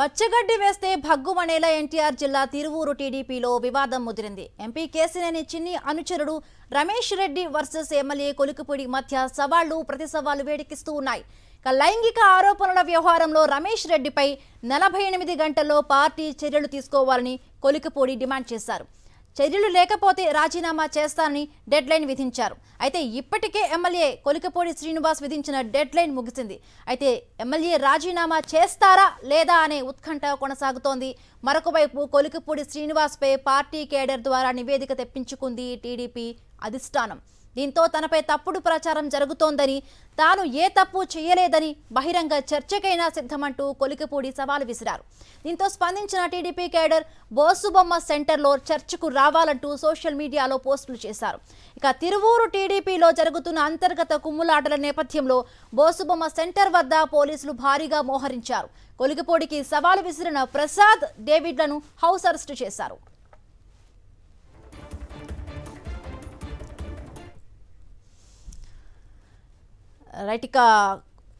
పచ్చగడ్డి వేస్తే భగ్గుమనేలా ఎన్టీఆర్ జిల్లా తిరువూరు టీడీపీలో వివాదం ముదిరింది. ఎంపీ కేసినేని చిన్ని అనుచరుడు రమేష్ రెడ్డి వర్సెస్ ఎమ్మెల్యే కొలికిపూడి మధ్య సవాళ్లు ప్రతి సవాళ్లు వేడికిస్తూ ఉన్నాయి. లైంగిక ఆరోపణల వ్యవహారంలో రమేష్ రెడ్డిపై 48 గంటల్లో పార్టీ చర్యలు తీసుకోవాలని కొలికిపూడి డిమాండ్ చేశారు. చర్యలు లేకపోతే రాజీనామా చేస్తానని డెడ్ లైన్ విధించారు. అయితే ఇప్పటికే ఎమ్మెల్యే కొలికిపూడి శ్రీనివాస్ విధించిన డెడ్ లైన్ ముగిసింది. అయితే ఎమ్మెల్యే రాజీనామా చేస్తారా లేదా అనే ఉత్కంఠ కొనసాగుతోంది. మరొక వైపు కొలికిపూడి శ్రీనివాస్పై పార్టీ కేడర్ ద్వారా నివేదిక తెప్పించుకుంది టీడీపీ అధిష్టానం. దీంతో తనపై తప్పుడు ప్రచారం జరుగుతోందని, తాను ఏ తప్పు చేయలేదని బహిరంగ చర్చకైనా సిద్ధమంటూ కొలికిపూడి సవాలు విసిరారు. దీంతో స్పందించిన టీడీపీ కేడర్ బోసుబొమ్మ సెంటర్లో చర్చకు రావాలంటూ సోషల్ మీడియాలో పోస్టులు చేశారు. తిరువూరు టీడీపీలో జరుగుతున్న అంతర్గత కుమ్ములాటల నేపథ్యంలో బోసుబొమ్మ సెంటర్ వద్ద పోలీసులు భారీగా మోహరించారు. కొలికిపూడికి సవాలు విసిరిన ప్రసాద్, డేవిడ్లను హౌస్ అరెస్టు చేశారు.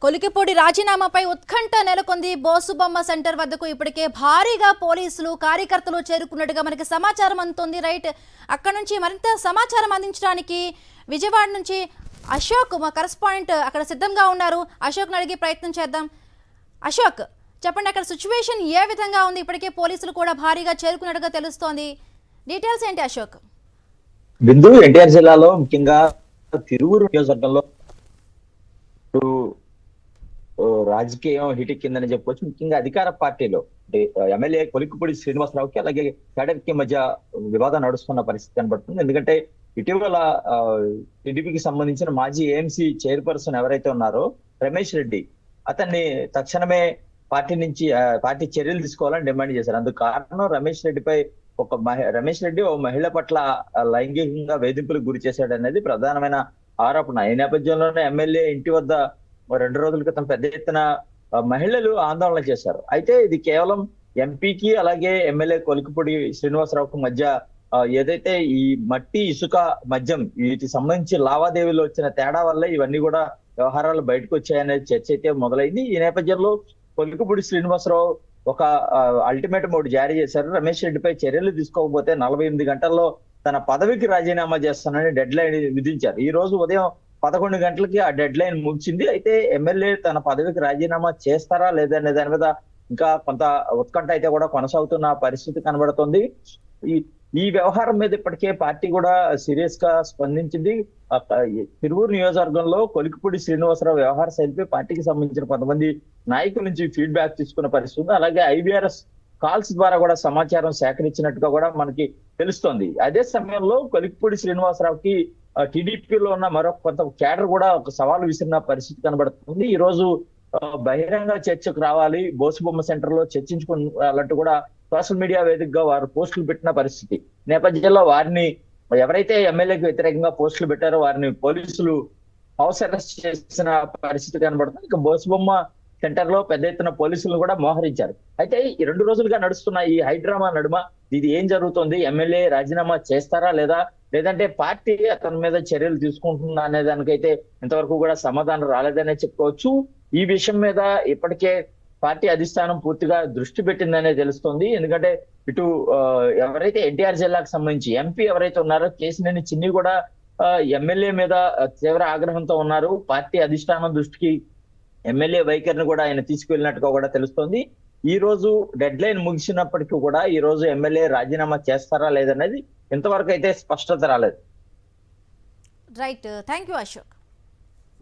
కొలికిపూడి రాజీనామాపై ఉత్కంఠ నెలకొంది. బోసుబొమ్మ సెంటర్ వద్దకు ఇప్పటికే భారీగా పోలీసులు, కార్యకర్తలు చేరుకున్నట్టుగా మనకి సమాచారం అందుతుంది. అక్కడ నుంచి మరింత సమాచారం అందించడానికి విజయవాడ నుంచి అశోక్, మా కరెస్పాండెంట్, అక్కడ సిద్ధంగా ఉన్నారు. అశోక్ని అడిగే ప్రయత్నం చేద్దాం. అశోక్, చెప్పండి, అక్కడ సిచ్యువేషన్ ఏ విధంగా ఉంది? ఇప్పటికే పోలీసులు కూడా భారీగా చేరుకున్నట్టుగా తెలుస్తోంది. డీటెయిల్స్ ఏంటి అశోక్? బిందు, ఎన్టీఆర్ జిల్లాలో ముఖ్యంగా తిరువూరు నియోజకవర్గంలో రాజకీయం హిటెక్కిందని చెప్పవచ్చు. ముఖ్యంగా అధికార పార్టీలో ఎమ్మెల్యే కొలికిపూడి శ్రీనివాసరావుకి అలాగే కేడర్కి మధ్య వివాదం నడుస్తున్న పరిస్థితి కనబడుతుంది. ఎందుకంటే ఇటీవల టీడీపీకి సంబంధించిన మాజీ ఏఎంసీ చైర్పర్సన్ ఎవరైతే ఉన్నారో రమేష్ రెడ్డి, అతన్ని తక్షణమే పార్టీ చర్యలు తీసుకోవాలని డిమాండ్ చేశారు. అందుకు కారణం రమేష్ రెడ్డి ఓ మహిళ పట్ల లైంగికంగా వేధింపులకు గురి చేశాడు అనేది ప్రధానమైన ఆరోపణ. ఈ నేపథ్యంలోనే ఎమ్మెల్యే ఇంటి వద్ద 2 రోజుల క్రితం పెద్ద ఎత్తున మహిళలు ఆందోళన చేశారు. అయితే ఇది కేవలం ఎంపీకి అలాగే ఎమ్మెల్యే కొలికిపూడి శ్రీనివాసరావుకు మధ్య ఏదైతే ఈ మట్టి, ఇసుక, మద్యం వీటికి సంబంధించి లావాదేవీలు వచ్చిన తేడా వల్ల ఇవన్నీ కూడా వ్యవహారాలు బయటకు వచ్చాయనే చర్చ అయితే మొదలైంది. ఈ నేపథ్యంలో కొలికిపూడి శ్రీనివాసరావు ఒక అల్టిమేటం ఒకటి జారీ చేశారు. రమేష్ రెడ్డిపై చర్యలు తీసుకోకపోతే 48 గంటల్లో తన పదవికి రాజీనామా చేస్తానని డెడ్ లైన్ విధించారు. ఈ రోజు ఉదయం 11 గంటలకి ఆ డెడ్ లైన్ ముగిసింది. అయితే ఎమ్మెల్యే తన పదవికి రాజీనామా చేస్తారా లేదా అనే దాని మీద ఇంకా కొంత ఉత్కంఠ అయితే కూడా కొనసాగుతున్న పరిస్థితి కనబడుతుంది. ఈ వ్యవహారం మీద ఇప్పటికే పార్టీ కూడా సీరియస్ గా స్పందించింది. తిరువూరు నియోజకవర్గంలో కొలికిపూడి శ్రీనివాసరావు వ్యవహార శైలిపై పార్టీకి సంబంధించిన కొంతమంది నాయకుల నుంచి ఫీడ్బ్యాక్ తీసుకున్న పరిస్థితి, అలాగే ఐవీఆర్ఎస్ కాల్స్ ద్వారా కూడా సమాచారం సేకరించినట్టుగా కూడా మనకి తెలుస్తోంది. అదే సమయంలో కొలికిపూడి శ్రీనివాసరావుకి టీడీపీలో ఉన్న మరొక కొంత కేడర్ కూడా ఒక సవాలు విసిరిన పరిస్థితి కనబడుతుంది. ఈ రోజు బహిరంగ చర్చకు రావాలి, బోసుబొమ్మ సెంటర్ లో చర్చించుకున్నట్టు కూడా సోషల్ మీడియా వేదికగా వారు పోస్టులు పెట్టిన పరిస్థితి నేపథ్యంలో వారిని ఎవరైతే ఎమ్మెల్యేకి వ్యతిరేకంగా పోస్టులు పెట్టారో వారిని పోలీసులు హౌస్ అరెస్ట్ చేసిన పరిస్థితి కనబడుతుంది. ఇక బోసుబొమ్మ సెంటర్ లో పెద్ద ఎత్తున పోలీసులను కూడా మోహరించారు. అయితే ఈ 2 రోజులుగా నడుస్తున్న ఈ హైడ్రామా నడుమ ఇది ఏం జరుగుతుంది? ఎమ్మెల్యే రాజీనామా చేస్తారా లేదంటే పార్టీ అతని మీద చర్యలు తీసుకుంటుందా అనే దానికైతే ఇంతవరకు కూడా సమాధానం రాలేదనే చెప్పుకోవచ్చు. ఈ విషయం మీద ఇప్పటికే పార్టీ అధిష్టానం పూర్తిగా దృష్టి పెట్టిందనే తెలుస్తోంది. ఎందుకంటే ఇటు ఎవరైతే ఎన్టీఆర్ జిల్లాకు సంబంధించి ఎంపీ ఎవరైతే ఉన్నారో కేసినేని చిన్ని కూడా ఎమ్మెల్యే మీద తీవ్ర ఆగ్రహంతో ఉన్నారు. పార్టీ అధిష్టానం దృష్టికి ఎమ్మెల్యే వైఖరిని కూడా ఆయన తీసుకువెళ్ళినట్టుగా కూడా తెలుస్తోంది. ఈ రోజు డెడ్ లైన్ ముగిసినప్పటికీ కూడా ఈ రోజు ఎమ్మెల్యే రాజీనామా చేస్తారా లేదనేది ఇంతవరకు అయితే స్పష్టత రాలేదు. Right, thank you Ashok.